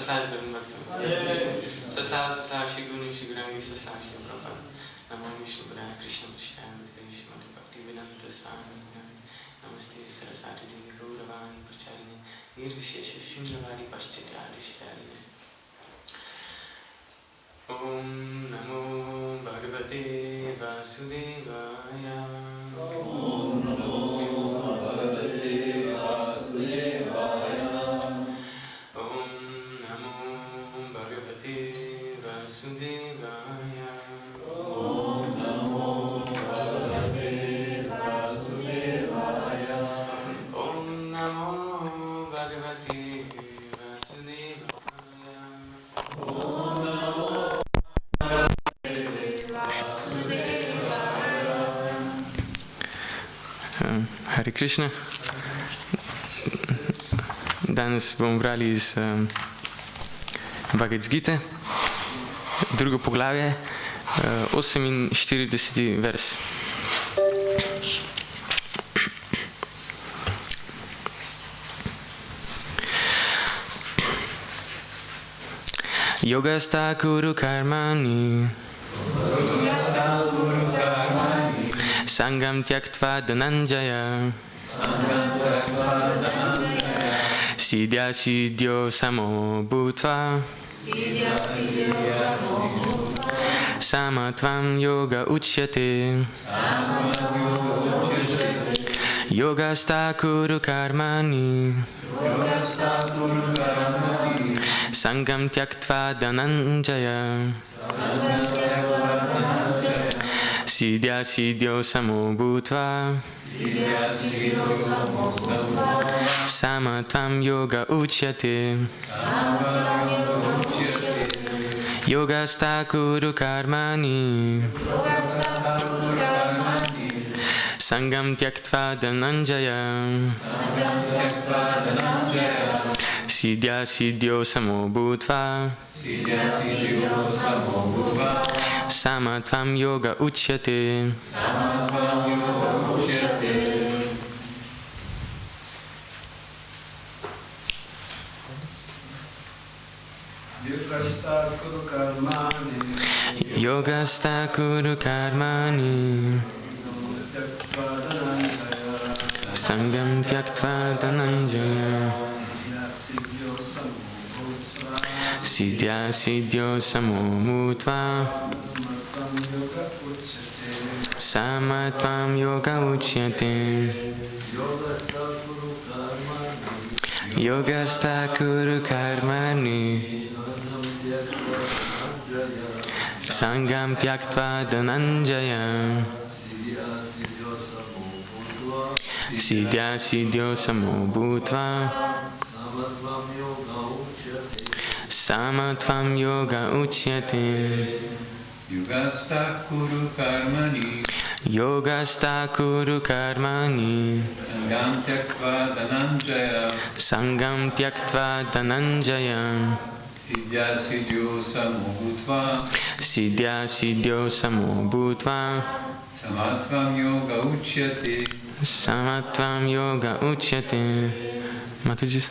Saslash Brahmatu. Saslash Shiguni Shigrami Saslash Prabhupada. Namo Vishnu Padaya Krishna Prashyaya Madhukeshwari Bhaktivedanta Swami Namaste Saraswati Devi Gauravani Pracharini Nirvishesha Shunyavadi Paschatya Rishitari. Om Namo Bhagavate Vasudevaya. Om Namo Bhagavate Vasudevaya. Om Namo Bhagavate Vasudevaya. Om Namo Bhagavate Vasudevaya. Om Namo Bhagavate Vasudevaya. Om Namo Hare Krishna. Danes bomo brali iz Bhagavad Gite, drugo poglavje, 48. vers. Yogasta kuru karmani Sangam tyaktva dhananjaya Sidya sidyo samo bhutva Samatvam yoga uchyate Yogasta kuru karmani Sangam tyaktva dhananjaya Sidya sidyo samo bhutva Samatvam yoga uchyate Yogasta kuru karmani Sangam tyaktva dhananjaya Sidya sidyo samo bhutva Samatvam yoga uchyate. Yogasta kuru karmani Sangam tyaktva dhananjaya Sidya sidyo samo bhutva Samatvam yoga uchyate. Yogasta kuru karmani Sangam tyaktva dhananjaya Sidya sidyo samo bhutva Samatvam yoga uchyate. Yogasta kuru karmani Yogasta kuru karmani Sangam tyaktva dhananjaya Sangam tyaktva dhananjaya Sidya sidyo samo bhutva Sidya sidyo samo bhutva Samatvam yoga uchyate. Samatvam yoga uchyate. Mataji.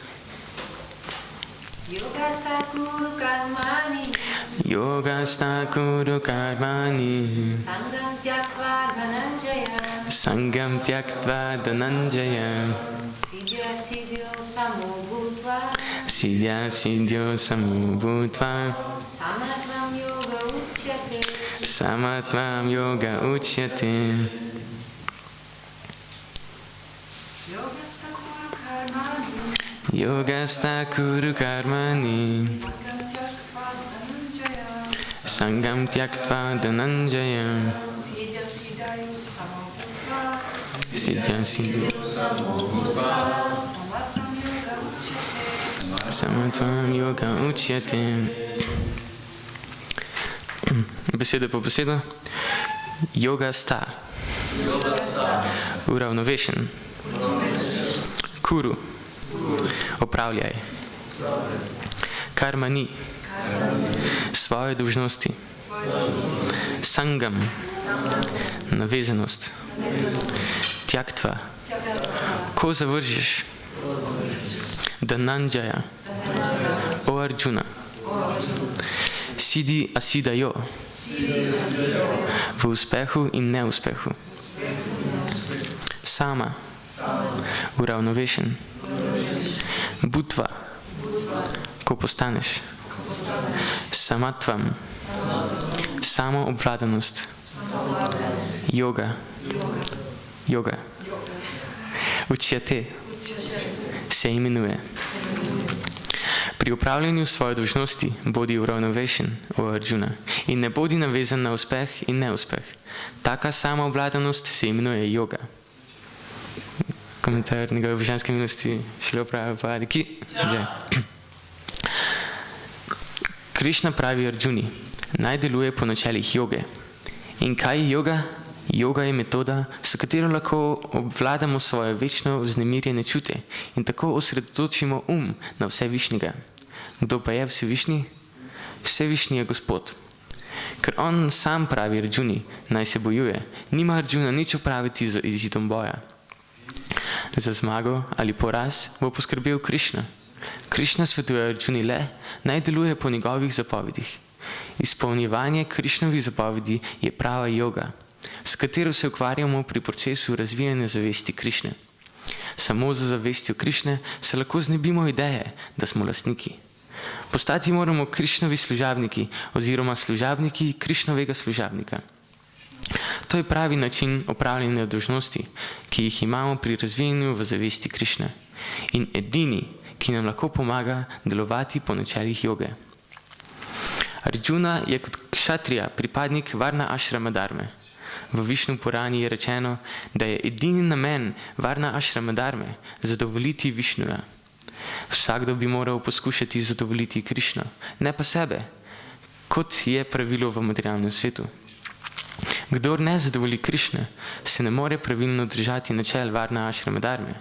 Yogasta kuru karmani Yogasta kuru karmani Sangam tyaktva dhananjaya Sangam tyaktva dhananjaya Sidya sidyo samo bhutva Sidya sidyo samo bhutva Samatvam yoga uchyate. Samatvam yoga uchyate. Yogasta kuru karmani Yogasta kuru karmani Sangam tyaktva dhananjaya Sidya sidyo Samatvam yoga uchyate. Besedo po besedo. Yogasta uravnovešen. Kuru opravljaj. Karma ni svoje dolžnosti. Sangam navezanost. Tyaktva ko zavržiš. Dhananjaya o Arjuna, Siddhi Asidajo, v uspehu in neuspehu, Sama, uravnovešen, Bhutva, ko postaneš, Samatvam, samoobvladanost, Yoga, Uchyate, se imenuje. Pri upravljanju svoje dolžnosti bodi uravnovešen, o Arjuna, in ne bodi navezan na uspeh in neuspeh. Taka samoobvladanost se imenuje yoga. Komentar njegove božanske milosti, Šrila Prabhupada ki jai. Krišna pravi Arjuni, naj deluje po načelih joge. In kaj je yoga? Yoga je metoda, s katero lahko obvladamo svoje večno vznemirjene čute in tako osredotočimo na Vsevišnjega. Kdo pa je Vsevišnji? Vsevišnji je Gospod. Ker on sam pravi Arjuni, naj se bojuje, nima Arjuna nič opraviti z izidom boja. Za zmago ali poraz bo poskrbel Krišna. Krišna svetuje Arjuni le, naj deluje po njegovih zapovedih. Izpolnjevanje Krišnovih zapovedi je prava yoga, s katero se ukvarjamo pri procesu razvijanja zavesti Krišne. Samo za zavestjo Krišne se lahko znebimo ideje, da smo lastniki. Postati moramo Krišnovi služabniki oziroma služabniki Krišnovega služabnika. To je pravi način opravljanja dolžnosti, ki jih imamo pri razvijanju v zavesti Krišne in edini, ki nam lahko pomaga delovati po načelih joge. Arjuna je kot kšatrija pripadnik Varna Ašrama Dharme. V Višnu Purani je rečeno, da je edini namen Varna Ašrama Dharme zadovoljiti Višnuja. Vsakdo bi moral poskušati zadovoljiti Krišno, ne pa sebe, kot je pravilo v materialnem svetu. Kdor ne zadovolji Krišne, se ne more pravilno držati načel Varna Ašrama Dharme.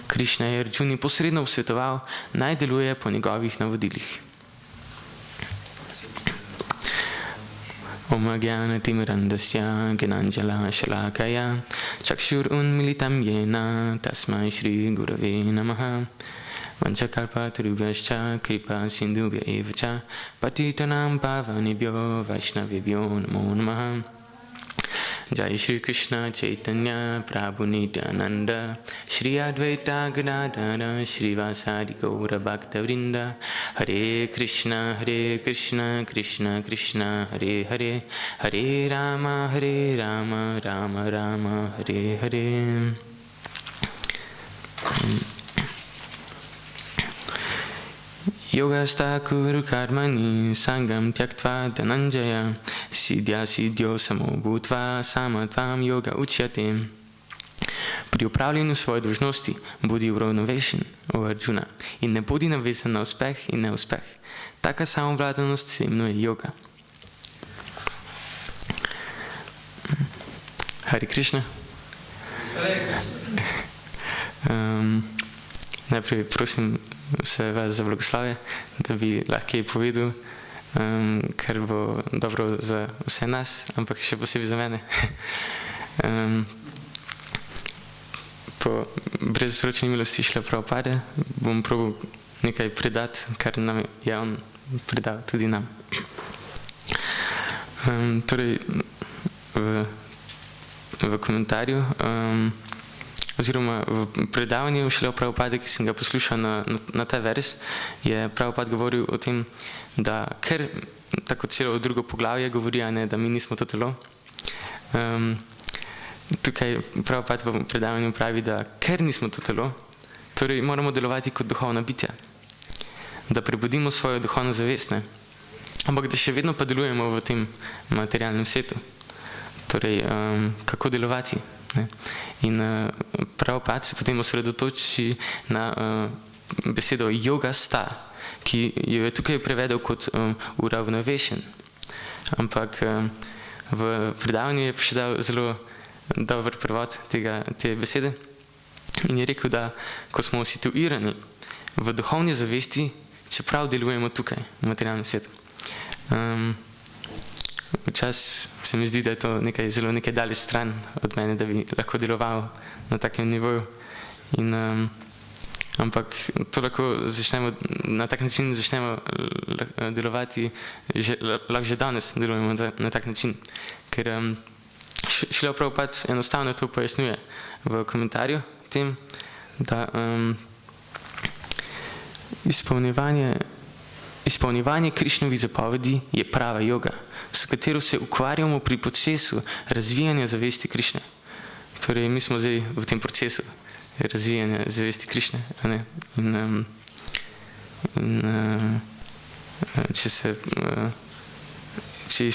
Krišna je Arjuni posredno svetoval, naj deluje po njegovih navodilih. Om Gyanatimrandasya Gyananjala Shalakaya Chakshur Unmilitam Yena Tasmai Shri Gurave Namaha Vanchakalpatarubhyascha Kripa Sindhubhya Evacha Patitanam Pavanebhyo Vaishnavebhyo Namo Namaha. Jai Shri Krishna Chaitanya Prabhu Nityananda Shri Advaita Gadadhara Shri Vasadi Gaura Bhakta Vrinda Hare Krishna Krishna Krishna Hare Hare Hare Rama Rama Rama Hare Hare. Yogasta kuru karmani sangam tyaktva dhananjaya siddhya siddhyo samo bhutva samatvam yoga uchyate. Pri upravljanju svoje dolžnosti bodi uravnovešen, o Arjuna, in ne bodi navezan na uspeh in neuspeh. Taka samovladanost se imenuje yoga. Hare Krishna. Najprej prosim vse vas za blagoslavje, da bi lahko povedal, ker bo dobro za vse nas, ampak še posebej za mene. Po brezročni milosti Šrila Prabhupade bom probal nekaj predati, kar nam je on predal tudi nam. Torej, v komentarju, oziroma v predavanju Šrila Prabhupade, ki sem ga poslušal na ta vers, je Prabhupada govoril o tem, da ker tako celo drugo poglavje govori, da mi nismo to telo. Tukaj Prabhupada v predavanju pravi, da ker nismo to telo, torej moramo delovati kot duhovna bitja, da prebudimo svojo duhovno zavest, ampak da še vedno pa delujemo v tem materialnem svetu. Torej, kako delovati. In Prabhupada se potem osredotoči na besedo yogasta, ki jo je tukaj prevedel kot uravnovešen. Ampak v predavanju je še dal zelo dober prevod te besede in je rekel, da ko smo situirani v duhovni zavesti, čeprav delujemo tukaj, v materialnem svetu. Včasih se mi zdi, da je to zelo nekaj daleč stran od mene, da bi lahko deloval na takem nivoju. Ampak to lahko začnemo, na tak način začnemo delovati, lahko že danes delujemo na tak način. Ker Šrila Prabhupada enostavno to pojasnjuje v komentarju tem, da izpolnjevanje Krišnovih zapovedi je prava joga, s katero se ukvarjamo pri procesu razvijanja zavesti Krišne. Torej, mi smo zdaj v tem procesu razvijanja zavesti Krišne. Če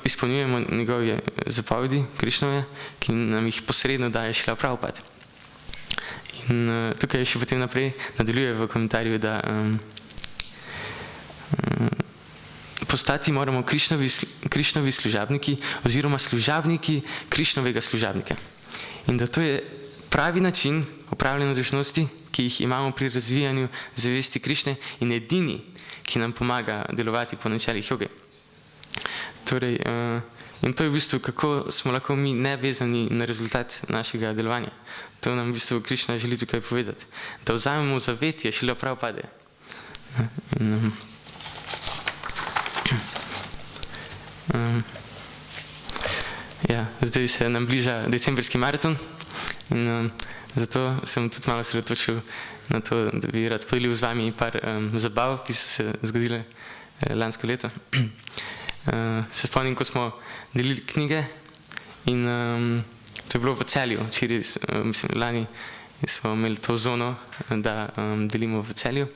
izpolnjujemo njegove zapovedi Krišnove, ki nam jih posredno daje Šrila Prabhupada. In tukaj še potem naprej nadaljuje v komentarju, da postati moramo Krišnovi služabniki oziroma služabniki Krišnovega služabnika. In da to je pravi način opravljanja dolžnosti, ki jih imamo pri razvijanju zavesti Krišne in edini, ki nam pomaga delovati po načelih joge. Torej, in to je v bistvu, kako smo lahko mi nevezani na rezultat našega delovanja. To nam v bistvu Krišna želi tukaj povedati. Da vzamemo zavetje Šrila Prabhupade. Ja, zdaj se nam bliža decembrski maraton in zato sem tudi malo sredotočil na to, da bi rad podelil z vami par zabav, ki so se zgodile lansko leto. Se spomnim, ko smo delili knjige in to je bilo v Celju, lani smo imeli to zono, da delimo v Celju.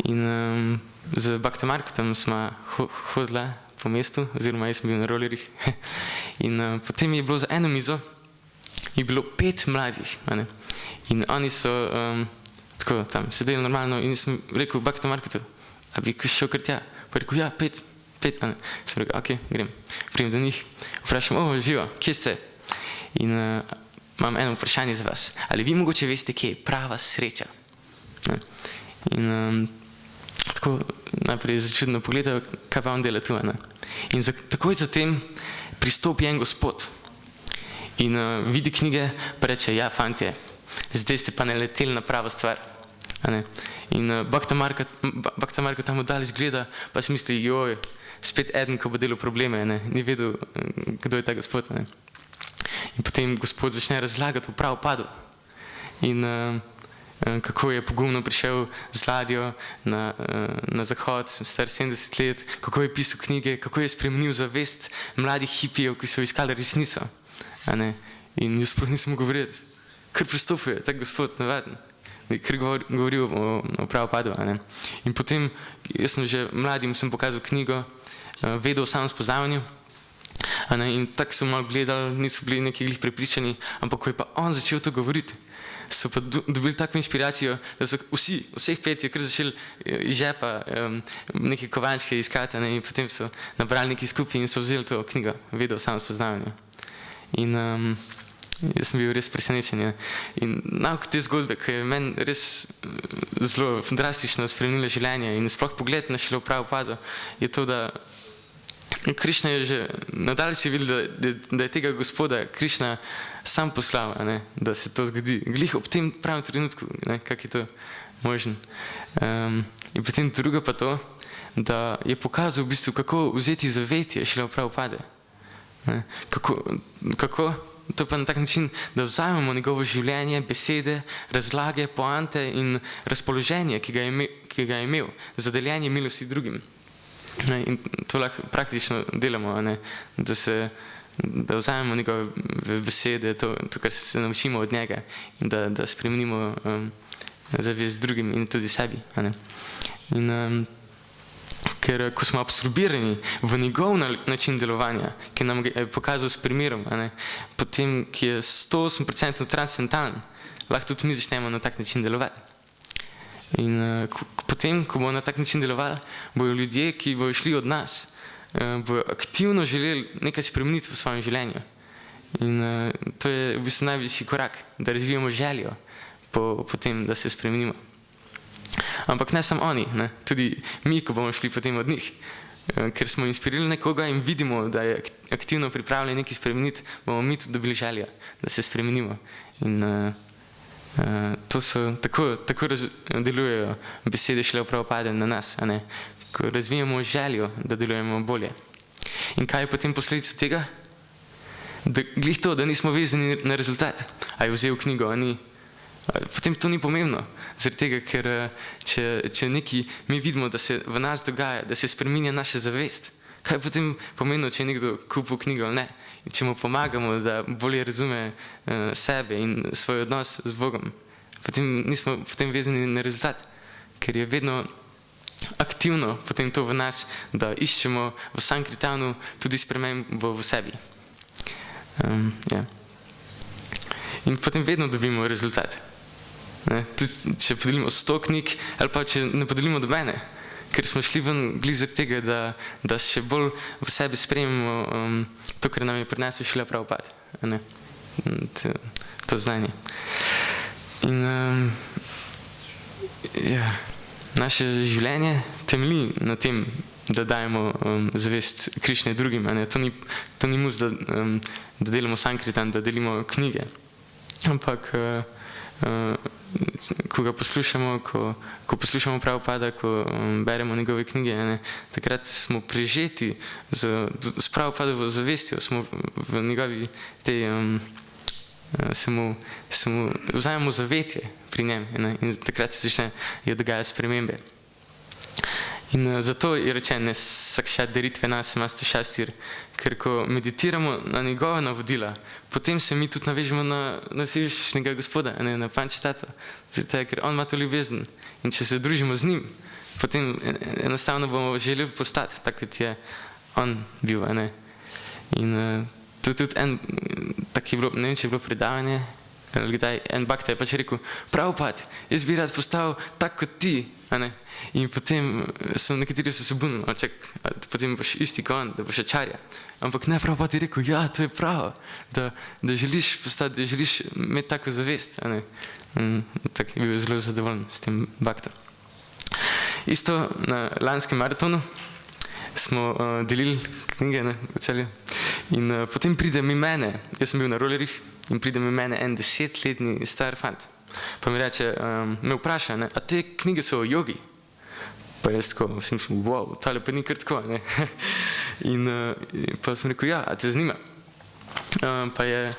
In z Bhakta Markotom smo hodila po mestu, oziroma jaz sem bil na rolerjih. In potem je bilo za eno mizo, je bilo 5 mladih. In oni so tako tam sedeli normalno in sem rekel Bhakta Markotu, a bi šel kar tja? Pa rekel, ja, 5. Sem rekel, ok, grem. Prijem do njih, vprašam, živo, kje ste? In imam eno vprašanje za vas. Ali vi mogoče veste, kje je prava sreča? In tako najprej začudno pogledal, kaj pa on dela tu. In takoj zatem pristopi en gospod in vidi knjige, pa reče, ja, fantje, zdaj ste pa naleteli na pravo stvar. In Bhakta Marko tam oddaleč gleda, pa si misli, joj, spet eden, ko bo delal probleme, ni vedel, kdo je ta gospod. In potem gospod začne razlagati o Prabhupadu in kako je pogumno prišel z ladjo na zahod, star 70 let, kako je pisal knjige, kako je spremenil zavest mladih hipijev, ki so iskali resnico. In jaz sploh nisem govoril, kar pristopil je tak gospod navaden, ker govoril o Prabhupadu. In potem, jaz sem že mladim sem pokazal knjigo, vedel o samospoznavanju, in tako so malo gledali, niso bili nekaj prepričani, ampak ko je pa on začel to govoriti, so pa dobili tako inspiracijo, da so vseh 5 je kar začeli iz žepa neke kovančke iskati, in potem so nabrali nekaj skupaj in so vzeli to knjigo, vedel o samospoznavanju. In jaz sem bil res presenečen. In nauk te zgodbe, ki je meni res zelo drastično spremenila življenje in sploh pogled na Šrilo Prabhupado, je to, da Krišna je že, nadalje si videl, da je tega gospoda Krišna sam poslal, da se to zgodi. Glih ob tem pravem trenutku, kako je to možno. In potem drugo pa to, da je pokazal v bistvu, kako vzeti zavetje Šrilo Prabhupade. Kako? To pa na tak način, da vzamemo njegovo življenje, besede, razlage, poante in razpoloženje, ki ga je imel za deljenje milosti drugim. In to lahko praktično delamo, da vzamemo njegove besede, to, kar se naučimo od njega, in da spremenimo zavest drugim in tudi sebi. In ker ko smo absorbirani v njegov način delovanja, ki nam je pokazal s primerom, potem, ki je 108% transcendentalen, lahko tudi mi začnemo na tak način delovati. In potem, ko bomo na tak način delovali, bojo ljudje, ki bojo šli od nas, bojo aktivno želeli nekaj spremeniti v svojem življenju. In to je v bistvu največji korak, da razvijemo željo po tem, da se spremenimo. Ampak ne samo oni, tudi mi, ko bomo šli potem od njih. Ker smo inspirirali nekoga in vidimo, da je aktivno pripravljen nekaj spremeniti, bomo mi tudi dobili željo, da se spremenimo. In To so, tako delujejo besede Šrila Prabhupada na nas, a ne? Ko razvijamo željo, da delujemo bolje. In kaj je potem posledica tega? Da glih to, da nismo vezani na rezultat. A je vzel knjigo, a ni. Potem to ni pomembno. Zaradi tega, ker če neki mi vidimo, da se v nas dogaja, da se spreminja naša zavest, kaj je potem pomembno, če je nekdo kupil knjigo ali ne? In če mu pomagamo, da bolje razume sebe in svoj odnos z Bogom, potem nismo potem vezani na rezultat, ker je vedno aktivno potem to v nas, da iščemo v Sankirtanu tudi spremembo v sebi. Ja. In potem vedno dobimo rezultat. Tudi če podelimo 100 knjig ali pa če ne podelimo dobene, ker smo šli ven glih zaradi tega, da še bolj v sebi sprejmemo to, kar nam je prinesel Šrila Prabhupada. To znanje. In ja, naše življenje temelji na tem, da dajemo zavest Krišne drugim. To ni mus, da delamo Sankirtan, da delimo knjige. Ampak ko ga poslušamo, ko poslušamo Prabhupada, ko beremo njegove knjige, takrat smo prežeti s Prabhupadovo zavestjo, smo v njegovi tej, vzajemo zavetje pri njem in takrat se začnejo dogajati spremembe. In zato je rečeno Sakšat Daritvena Samasta Šastir, ker ko meditiramo na njegova navodila, potem se mi tudi navežemo na vsevišnjega Gospoda, na Pančtatva. Zato, ker on ima to ljubezen. In če se družimo z njim, potem enostavno bomo želeli postati, tako kot je on bil. In tudi en, tak je bilo, ne vem, če je bilo predavanje, ali kdaj, en bakta je pač rekel, Prabhupada, jaz bi rad postal tak kot ti. In potem so nekateri se bunili, potem boš isti kot on, da boš ačarja. Ampak ne, Prabhupada je rekel, ja, to je pravo, da želiš postati, da želiš imeti tako zavest. Tako je bil zelo zadovoljen s tem baktom. Isto na lanskem maratonu smo delili knjige v Celju in potem pride mi mene, jaz sem bil na rolerjih, in pride mi mene en 10-letni star fant. Pa mi reče, me vpraša, a te knjige so o jogi? Pa jaz tako, sem mislil, wow, tale pa ni kar tako, In pa sem rekel, ja, a te zanima? Pa je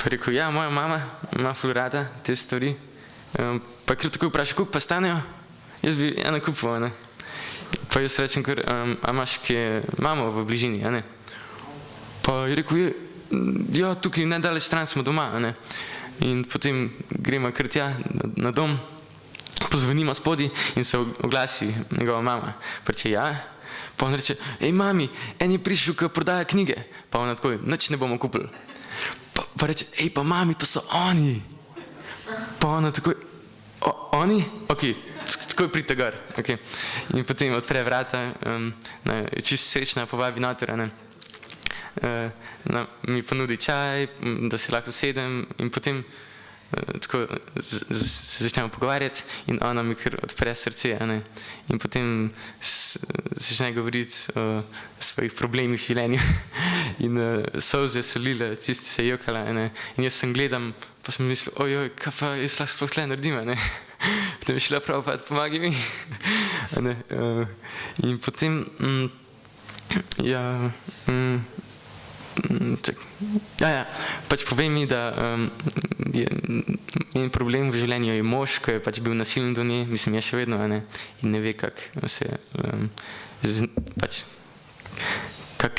rekel, ja, moja mama ima ful rada te stvari. Pa je kar tako vprašal, koliko pa stanejo? Jaz bi eno kupil, Pa jaz rečem kar, a imaš kje mamo v bližini, Pa je rekel, ja, tukaj nedaleč stran smo doma, In potem gremo kar tja na dom, pozvonimo spodaj in se oglasi njegova mama. Pa reče, ja. Pa on reče, ej mami, en je prišel, ki prodaja knjige. Pa ona tako, nič ne bomo kupili. Pa reče, ej pa mami, to so oni. Pa ona tako, oni? Ok, tako pridite gor. In potem odpre vrata, čisto srečna, povabi noter, mi ponudi čaj, da se lahko sedem in potem tako se začnemo pogovarjati in ona mi kar odpre srce, in potem začne govoriti o svojih problemih v življenju in solze so lile, čisto se je jokala, in jaz sem gledam, pa sem mislil, ojoj, kaj pa jaz lahko sploh tle naredim, potem je šla Prabhupada, pomagaj mi, in potem pač povej mi, da njen problem v življenju je mož, ko je pač bil nasilen do nje, mislim, je še vedno, in ne ve, kako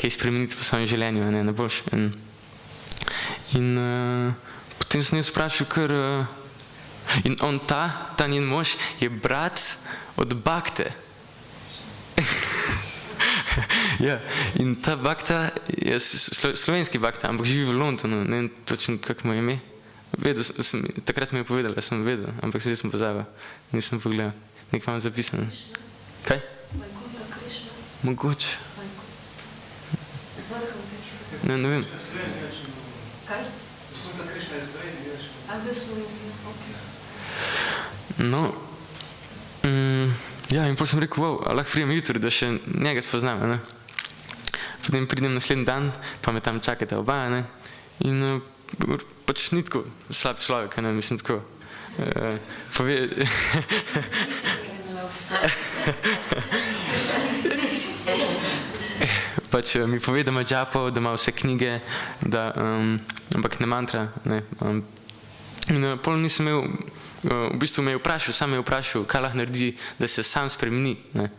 je spremeniti v svojem življenju, na boljše. In potem sem jaz vprašal, ker in on ta njen mož je brat od bakte. Ja, in ta bakta je slovenski bakta, ampak živi v Londonu, ne vem točno, kako mu je ime. Takrat mi je povedala, sem vedel, ampak zdaj sem pozabil, nisem pogledal. Nekaj imam zapisano. Kaj? Mogoče. Ne vem. No, ja, in potem sem rekel, wow, lahko prijem jutri, da še njega spoznam, Potem pridem naslednji dan, pa me tam čakate oba, in pač ni tako slab človek, mislim tako. pove, pač mi pove, da ima džapo, da ima vse knjige, da, ampak ne mantra, ne. In pol nisem imel, v bistvu me je vprašal, sam me je vprašal, kaj lahko naredi, da se sam spremeni, ne.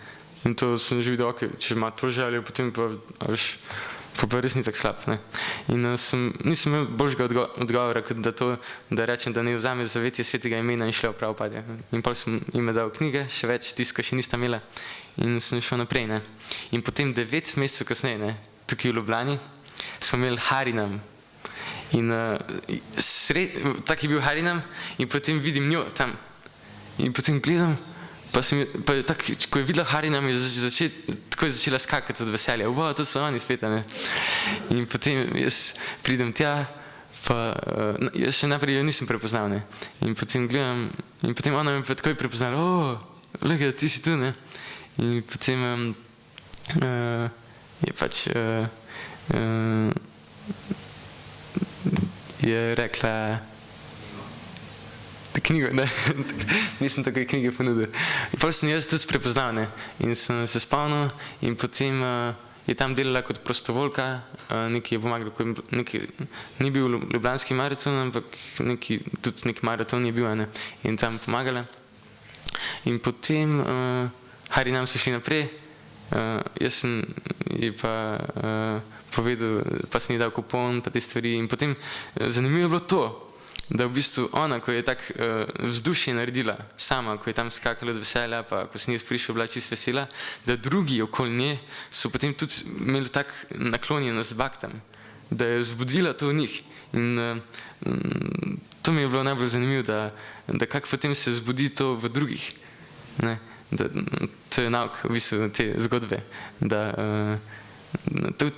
In to sem že videl, ok, če ima to željo, potem pa, veš, pa res ni tako slab, ne. In nisem imel boljšega odgovora, kot da to, da rečem, da ne vzame zavetje svetega imena in šle v Prabhupade. In pol sem jim dal knjige, še več, tisto, še nista imela, in sem šel naprej, ne. In potem 9 mesecev kasneje, ne, tukaj v Ljubljani, smo imeli Harinam. In tak je bil Harinam in potem vidim njo tam. In potem gledam, pa je tak, ko je videla Harinam, je tako je začela skakati od veselja. Wow, to so oni spet, ne. In potem jaz pridem tja, pa jaz še naprej jo nisem prepoznal, ne. In potem gledam, in potem ona me pa takoj prepoznala, glej, ti si tu, ne. In potem je pač je rekla knjigo, ne, nisem takoj knjige ponudil. In potem sem jaz tudi prepoznal, ne, in sem se spomnil in potem je tam delala kot prostovoljka, nekaj je pomagala, ni bil ljubljanski maraton, ampak tudi nek maraton je bil, ne, in tam pomagala. In potem Harinam so šli naprej, jaz sem ji pa povedal, pa sem ji dal kupon, pa te stvari. In potem zanimivo je bilo to, da v bistvu ona, ko je tako vzdušje naredila sama, ko je tam skakala od veselja, pa ko sem jaz prišel, bila čisto vesela, da drugi okoli nje so potem tudi imeli tak naklonjenost bhaktam, da je vzbudila to v njih. In to mi je bilo najbolj zanimivo, da kako potem se zbudi to v drugih, ne. To je nauk v bistvu te zgodbe, da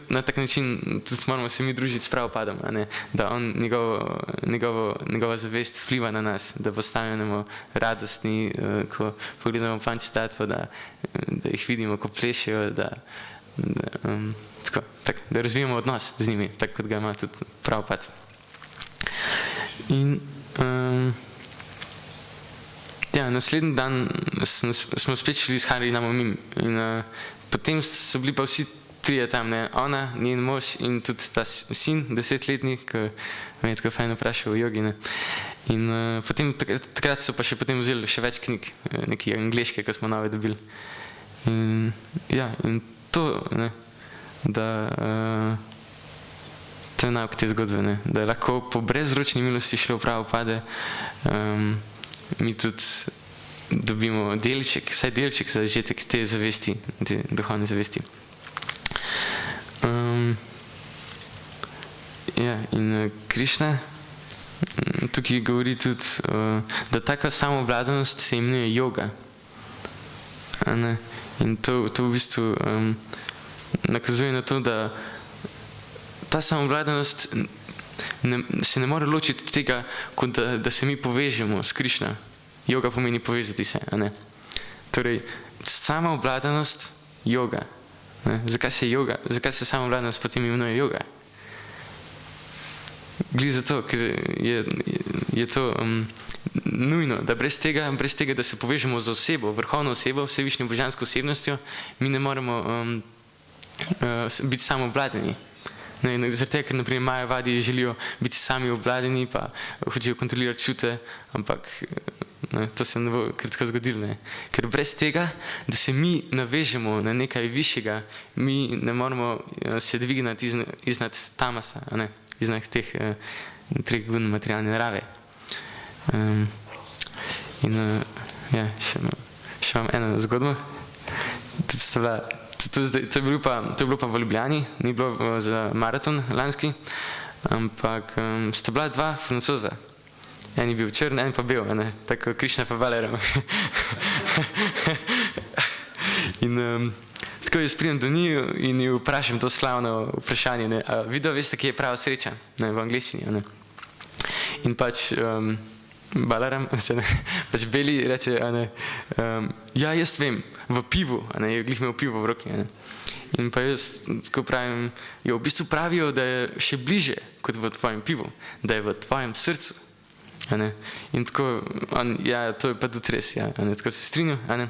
na tak način tudi moramo se mi družiti s Prabhupadom, da on, njegova zavest vpliva na nas, da postanemo radostni, ko pogledamo Pančtatvo, da jih vidimo, ko plešejo, da razvijamo odnos z njimi, tako kot ga ima tudi Prabhupad. In ja, naslednji dan smo spet šli s Harinamom in potem so bili pa vsi trije tam, ne, ona, njen mož in tudi ta sin, 10-letni, ki me je tako fajn vprašal o jogi, ne. In potem takrat so pa še potem vzeli še več knjig, neke angleške, ki smo nove dobili. In ja, in to, ne, da to je nauk te zgodbe, ne, da lahko po brezročni milosti šli v Prabhupade, mi tudi dobimo delček, vsaj delček za začetek te zavesti, te duhovne zavesti. Ja, in Krišna tukaj govori tudi, da taka samoobvladanost se imenuje yoga. In to v bistvu nakazuje na to, da ta samoobvladanost se ne more ločiti od tega, kot da se mi povežemo s Krišna. Yoga pomeni povezati se, a ne. Torej, samoobvladanost, yoga. Zakaj se samoobvladanost potem imenuje yoga? Glih zato, ker je to nujno, da brez tega, da se povežemo z osebo, vrhovno osebo, vsevišnjo božansko osebnostjo, mi ne moremo biti samoobvladani. Zaradi tega, ker naprimer Majavadi želijo biti sami obvladani, pa hočejo kontrolirati čute, ampak to se ne bo kar tako zgodilo, ne. Ker brez tega, da se mi navežemo na nekaj višjega, mi ne moremo se dvigniti iznad tamasa, ne, iznad teh treh gun materialne narave. In ja, še imam eno zgodbo. To je bilo pa v Ljubljani, ni bilo za maraton lanski, ampak sta bila dva Francoza. En je bil črn, en pa bel, tako Krišna pa Balaram. In tako jaz pridem do njiju in ju vprašam to slavno vprašanje, vidva veste, kje je prava sreča, v angleščini. In pač Balaram, pač beli reče, ja, jaz vem, v pivu, je glih imel pivo v roki. In pa jaz tako pravim, v bistvu pravijo, da je še bliže kot v tvojem pivu, da je v tvojem srcu. A ne. In tako, ja, to je pa tudi res, ja, a ne, tako se strinjam, a ne.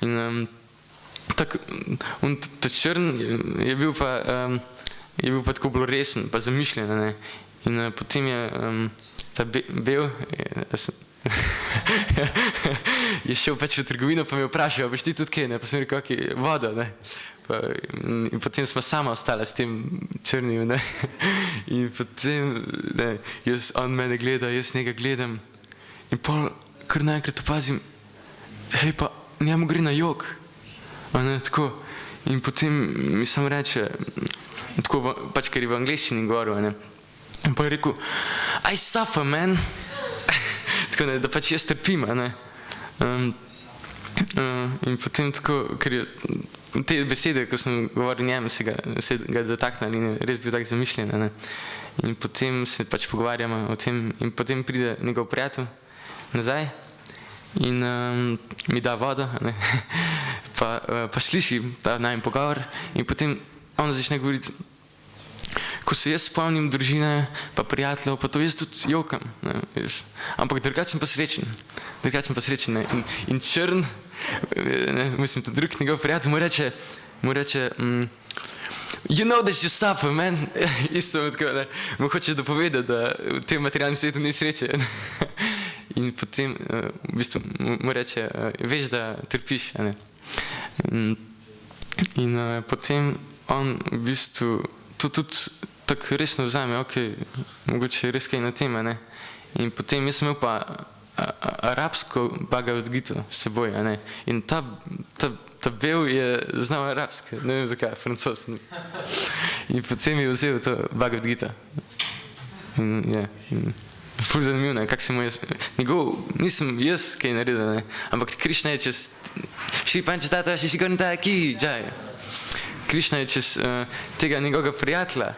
In tako, ta črn je bil pa tako bolj resen, pa zamišljen, a ne. In potem je ta bel, je šel pač v trgovino, pa me vprašal, a boš ti tudi kaj, ne, pa sem rekel, kakaj, vodo, ne. In potem smo sama ostala s tem črnim, ne. In potem, ne, on mene gleda, jaz njega gledam. In pol kar naenkrat opazim, hej, pa njemu gre na jok. A ne, tako. In potem mi samo reče, tako, pač ker je v angleščini govoril, a ne. In pa je rekel, I suffer, man. Tako, ne, da pač jaz trpim, a ne. In potem tako, ker je te besede, ko sem govoril njemu, se ga dotaknili in je res bil tak zamišljen, a ne. In potem se pač pogovarjamo o tem in potem pride njegov prijatelj nazaj in mi da vodo, a ne. Pa sliši ta najin pogovor in potem on začne govoriti, ko se jaz spomnim družine, pa prijateljev, pa to jaz tudi jokam, ne, ampak drugače sem pa srečen, ne. In črn, ne, mislim, ta drug njegov prijatelj mu reče, you know that you suffer, man. Isto tako, ne, mu hoče dopovedati, da v tem materialnem svetu ni sreče. In potem v bistvu mu reče, veš, da trpiš, a ne. In potem on v bistvu to tudi tako resno vzame, okej, mogoče je res kaj na tem, a ne. In potem jaz sem imel pa arabsko Bhagavad Gito s seboj, a ne. In ta bel je znal arabsko, ne vem zakaj, francoz. In potem je vzel to Bhagavad Gito. In ja, ful zanimiv, ne, kak se mu je, nisem jaz kaj naredil, ne, ampak Krišna je čez, Šri Pančatata, Šri Sigonta, ki, džaj. Krišna je čez tega njegovega prijatelja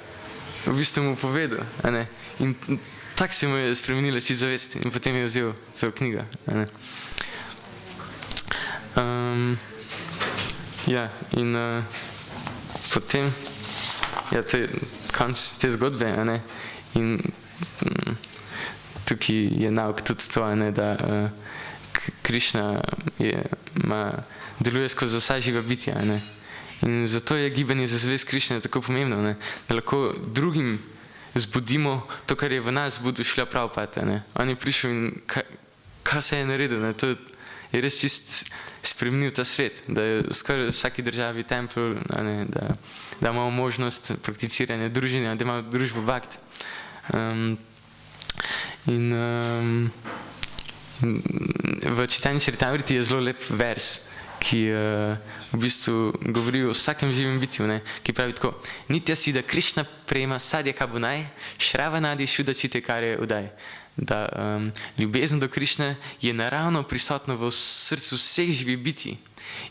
v bistvu mu povedal, a ne. In tako se mu je spremenila čisto zavest in potem je vzel celo knjigo, a ne. Ja, in potem, ja, to je konč te zgodbe, a ne. In tukaj je nauk tudi to, a ne, da Krišna deluje skozi vsa živa bitja, a ne. In zato je gibanje za zvest Krišne tako pomembno, ne, da lahko drugim zbudimo to, kar je v nas zbudil Šrila Prabhupada, ne. On je prišel in kaj se je naredil, ne, to je res čist spremenil ta svet, da je skoraj v vsaki državi tempelj, a ne, da imamo možnost prakticiranja druženja, da imamo družbo bhakt. In v Chaitanya Charitamriti je zelo lep vers, ki v bistvu govori o vsakem živem bitju, ne, ki pravi tako, Nitya Siddha Krišna prema sadhya kabunaj, Shravanadi Shuddha Chitekare udaj. Da ljubezen do Krišne je naravno prisotno v srcu vseh živih bitij.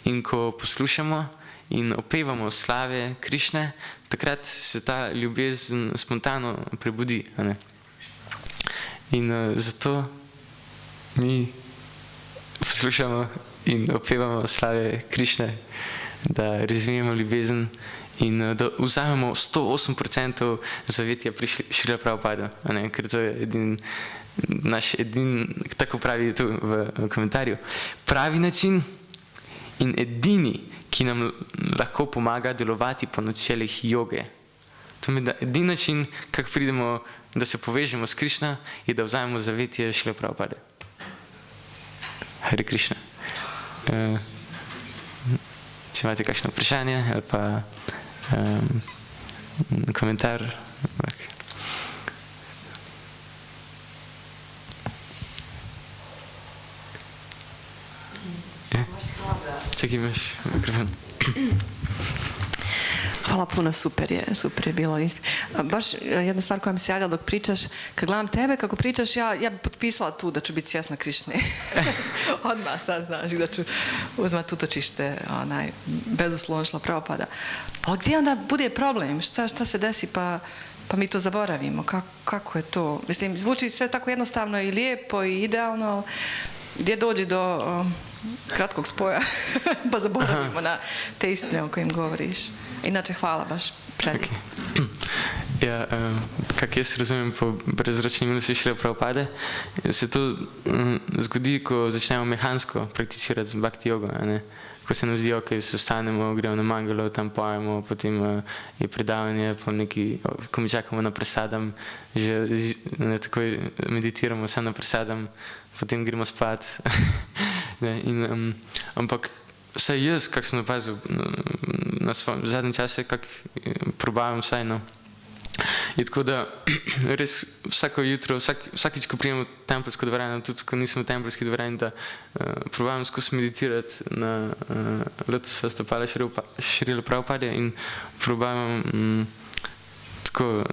In ko poslušamo in opevamo slave Krišne, takrat se ta ljubezen spontano prebudi, a ne. In zato mi poslušamo in opevamo slave Krišne, da razvijemo ljubezen in da vzamemo 108% zavetja pri Šrila Prabhupada, a ne, ker to je naš tako pravi tu v komentarju, pravi način in edini, ki nam lahko pomaga delovati po načelih joge. To je edini način, kako pridemo, da se povežemo s Krišna, je da vzamemo zavetje Šrila Prabhupada. Hare Krišna. Če imate kakšno vprašanje ali pa komentar. Čekaj, imaš mikrofon. Hvala puno, super je bilo. Baš jedna stvar koja mi se javlja dok pričaš, kad gledam tebe kako pričaš, ja bi potpisala tu da ću biti svjesna Krišne. Odmah sad, znaš, da ću uzmat utočište, bezuslovno Šrila Prabhupada. Ali gdje onda bude problem? Šta se desi pa mi to zaboravimo? Kako je to? Mislim, zvuči sve tako jednostavno i lijepo i idealno, gdje dođe do kratkog spoja, pa zaboravimo na te istine o kojim govoriš. Inače, hvala baš predivno. Ja, kak jaz razumem po brezročni milosti Šrila Prabhupada, se to zgodi, ko začnemo mehansko prakticirati bhakti jogo, ne? Ko se nam zdi, ok, se ostanemo, gremo na mangalo, tam pojemo, potem je predavanje, pa neki, ko mi čakamo na presadam, že takoj meditiramo, vse na presadam, potem gremo spat. Ampak vsaj jaz, kak sem opazil na svojem zadnjem čase, kak probavam vsaj, no, je tako, da res vsako jutro, vsakič, ko prijemo v tempelsko dvorano, tudi ko nisem v tempelski dvorani, da probavam skozi meditirati na Lotosova stopala Šrila Prabhupada in probavam tako,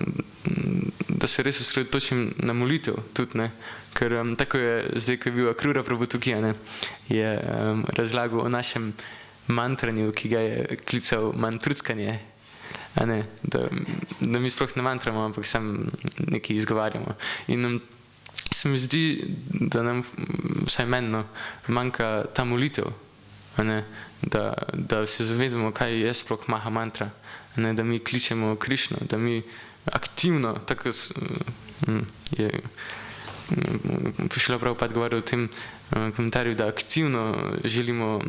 da se res osredotočim na molitev tudi, ne, ker tako je zdaj, ko je bil Akrura Prabhu tukaj, ne, je razlagal o našem mantranju, ki ga je klical mantruckanje, a ne, da mi sploh ne mantramo, ampak sam nekaj izgovarjamo. In se mi zdi, da nam, vsaj meni, no, manjka ta molitev, a ne, da se zavedamo, kaj je sploh maha mantra, a ne, da mi kličemo Krišno, da mi aktivno, tako je Šrila Prabhupada govoril o tem komentarju, da aktivno želimo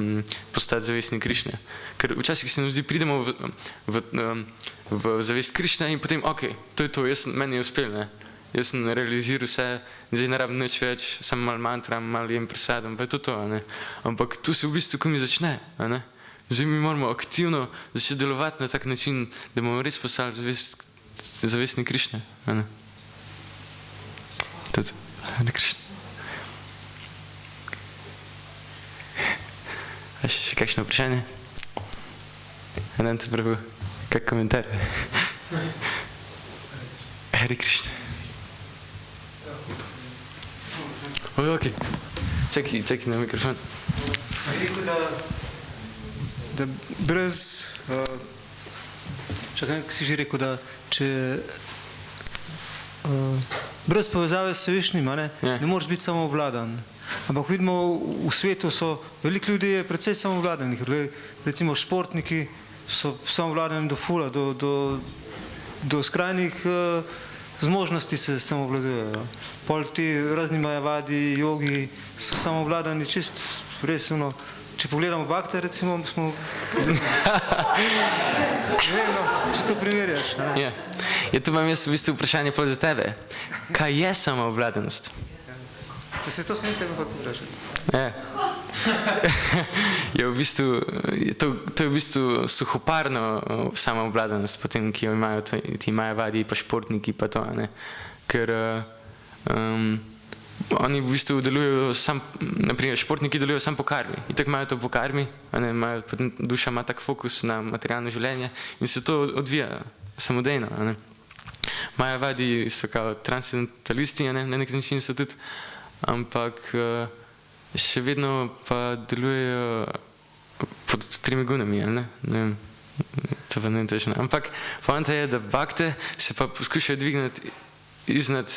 postati zavestni Krišne. Ker včasih se nam zdi, pridemo v zavest Krišne in potem, ok, to je to, meni je uspel, ne. Jaz sem realiziral vse, zdaj ne rabim nič več, samo malo mantram, malo jem presadam, pa je to, a ne. Ampak tu se v bistvu, ko mi začne, a ne. Zdaj mi moramo aktivno začeti delovati na tak način, da bomo res postali zavestni Krišne, a ne. Tudi, Hare Krishna. A še kakšno vprašanje? Ananta Prabhu, kak komentar? Hare Krishna. Oj, ok. Čakaj na mikrofon. Rekel, da brez, čakaj, si že rekel, da če brez povezave s Svešnjim, ne moreš biti samoobvladan. Ampak vidimo, v svetu so, veliko ljudi je precej samoobvladanih. Recimo športniki so samoobvladani do fula, do skrajnih zmožnosti se samoobvladujejo. Pol ti razni majavadi, jogi so samoobvladani čist res, če pogledamo Bhakte, recimo, smo... Ne, no, če to primerjaš. Ja, tu imam jaz v bistvu vprašanje za tebe. Kaj je samoobvladanost? Da se to sem tebe hotel vprašati. Ja. Je v bistvu, to je v bistvu suhoparno samoobvladanost, potem, ki jo imajo ti majavadi, pa športniki, pa to, ne. Ker oni v bistvu delujejo sam, naprimer športniki delujejo sam po karmi. In tako imajo to po karmi, potem duša ima tak fokus na materialno življenje in se to odvija samodejno. Majavadi so kao transcendentalisti, na nek način so tudi, ampak še vedno pa delujejo pod 3 gunami, ne vem, to pa ne vem točno. Ampak poanta je, da Bhakte se pa poskušajo dvigniti iznad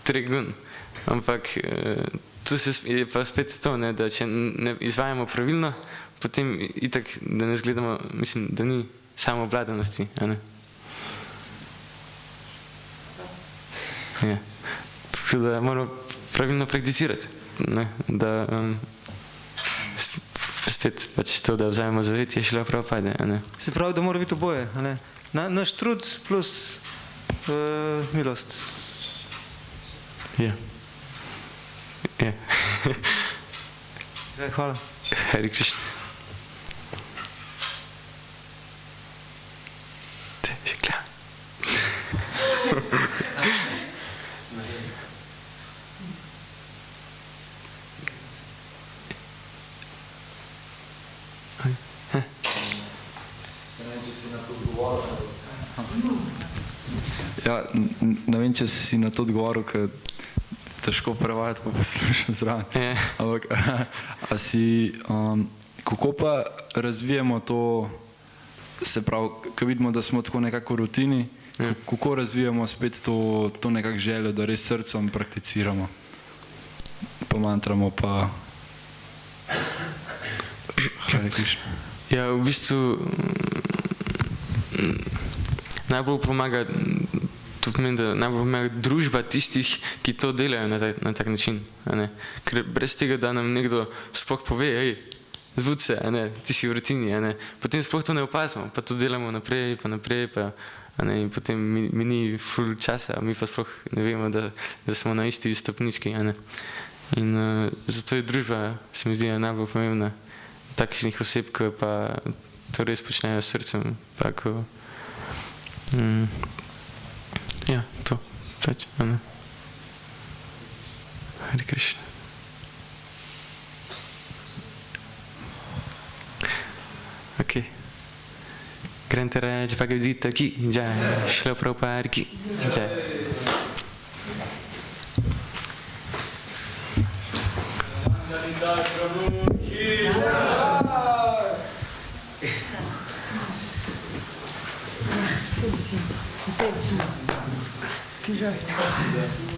3 gun. Ampak tu je pa spet to, da če ne izvajamo pravilno, potem itak, da ne zgledamo, mislim, da ni samoobvladanosti, a ne. Ja. Tako da moramo pravilno prakticirati, ne, da spet pač to, da vzajemo zavetje Šrila Prabhupada, a ne. Se pravi, da mora biti oboje, a ne. Naš trud plus milost. Ja. Ja. Hvala. Hare Krishna. Še klar. Ja, ne vem, če si na to odgovoril, ker težko prevajati, pa poslušam zraven. Ampak, kako pa razvijemo to, se pravi, ko vidimo, da smo tako nekako v rutini, kako razvijamo spet to nekako željo, da res srcem prakticiramo, pa mantramo, pa Hare Krishna. Ja, v bistvu najbolj pomaga, to pomeni, da najbolj pomaga družba tistih, ki to delajo na tak način. Ker brez tega, da nam nekdo sploh pove, hej, zbudi se, ti si v rutini, potem sploh to ne opazimo, pa to delamo naprej, in potem mini ful časa, mi pa sploh ne vemo, da smo na isti stopnički. In zato je družba, se mi zdi, najbolj pomembna takšnih oseb, ki pa to res počnejo s srcem, pa ko ja, to pač, Hare Krishna. Ok. Grantaraj Bhagavad Gita ki jai, Srila Prabhupada ki jai. Tebi si.